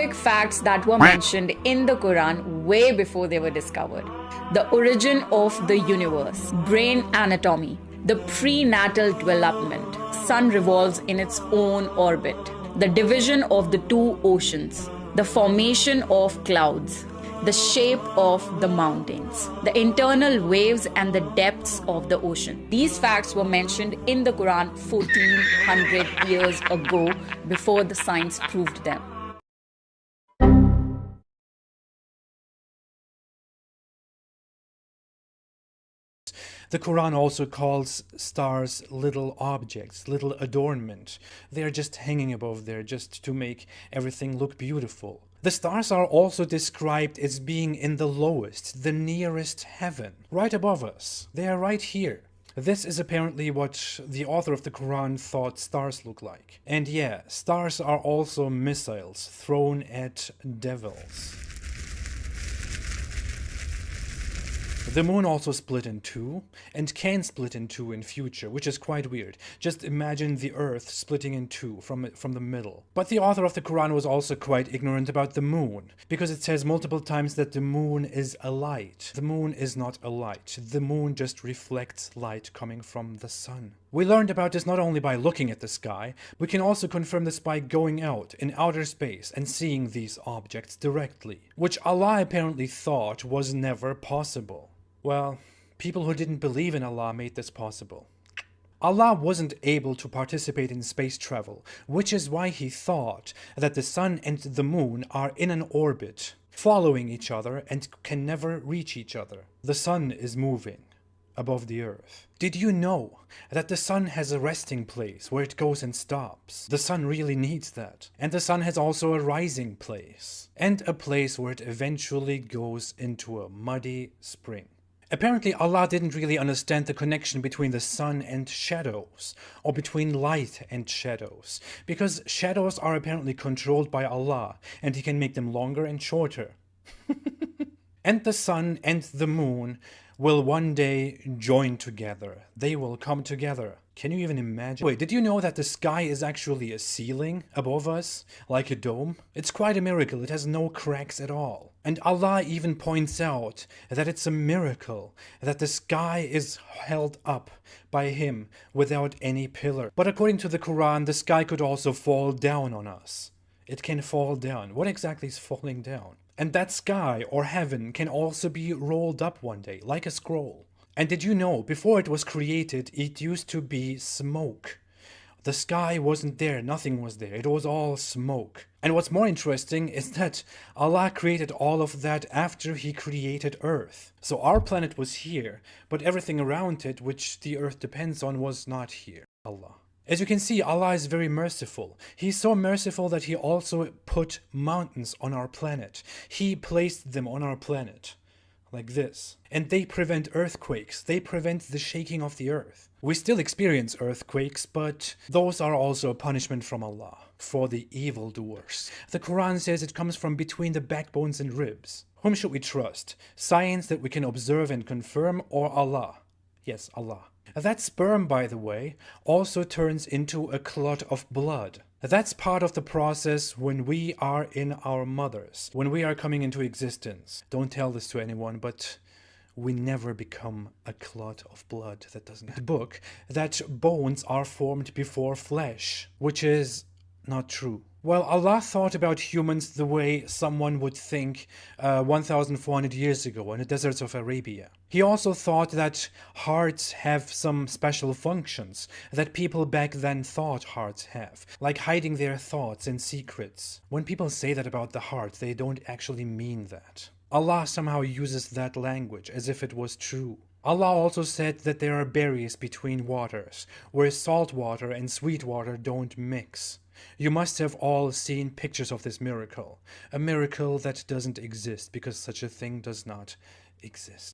Facts that were mentioned in the Quran way before they were discovered. The origin of the universe, brain anatomy, the prenatal development, sun revolves in its own orbit, the division of the two oceans, the formation of clouds, the shape of the mountains, the internal waves and the depths of the ocean. These facts were mentioned in the Quran 1400 years ago before the science proved them. The Quran also calls stars little objects, little adornment. They are just hanging above there just to make everything look beautiful. The stars are also described as being in the lowest, the nearest heaven, right above us. They are right here. This is apparently what the author of the Quran thought stars look like. And yeah, stars are also missiles thrown at devils. The moon also split in two, and can split in two in future, which is quite weird. Just imagine the earth splitting in two from the middle. But the author of the Quran was also quite ignorant about the moon, because it says multiple times that the moon is a light. The moon is not a light. The moon just reflects light coming from the sun. We learned about this not only by looking at the sky, we can also confirm this by going out in outer space and seeing these objects directly, which Allah apparently thought was never possible. Well, people who didn't believe in Allah made this possible. Allah wasn't able to participate in space travel, which is why he thought that the sun and the moon are in an orbit, following each other and can never reach each other. The sun is moving above the earth. Did you know that the sun has a resting place where it goes and stops? The sun really needs that. And the sun has also a rising place, and a place where it eventually goes into a muddy spring. Apparently, Allah didn't really understand the connection between the sun and shadows, or between light and shadows, because shadows are apparently controlled by Allah, and He can make them longer and shorter. And the sun and the moon will one day join together. They will come together. Can you even imagine? Wait, did you know that the sky is actually a ceiling above us, like a dome? It's quite a miracle. It has no cracks at all. And Allah even points out that it's a miracle that the sky is held up by Him without any pillar. But according to the Quran, the sky could also fall down on us. It can fall down. What exactly is falling down? And that sky or heaven can also be rolled up one day, like a scroll. And did you know, before it was created, it used to be smoke. The sky wasn't there, nothing was there, it was all smoke. And what's more interesting is that Allah created all of that after He created Earth. So our planet was here, but everything around it, which the Earth depends on, was not here. Allah. As you can see, Allah is very merciful. He's so merciful that He also put mountains on our planet. He placed them on our planet, like this. And they prevent earthquakes. They prevent the shaking of the earth. We still experience earthquakes, but those are also a punishment from Allah for the evildoers. The Quran says it comes from between the backbones and ribs. Whom should we trust? Science that we can observe and confirm, or Allah? Yes, Allah. That sperm, by the way, also turns into a clot of blood. That's part of the process when we are in our mothers, when we are coming into existence. Don't tell this to anyone, but we never become a clot of blood. That doesn't happen. The book that bones are formed before flesh, which is not true. Well, Allah thought about humans the way someone would think 1,400 years ago in the deserts of Arabia. He also thought that hearts have some special functions that people back then thought hearts have, like hiding their thoughts and secrets. When people say that about the heart, they don't actually mean that. Allah somehow uses that language as if it was true. Allah also said that there are barriers between waters, where salt water and sweet water don't mix. You must have all seen pictures of this miracle, a miracle that doesn't exist because such a thing does not exist.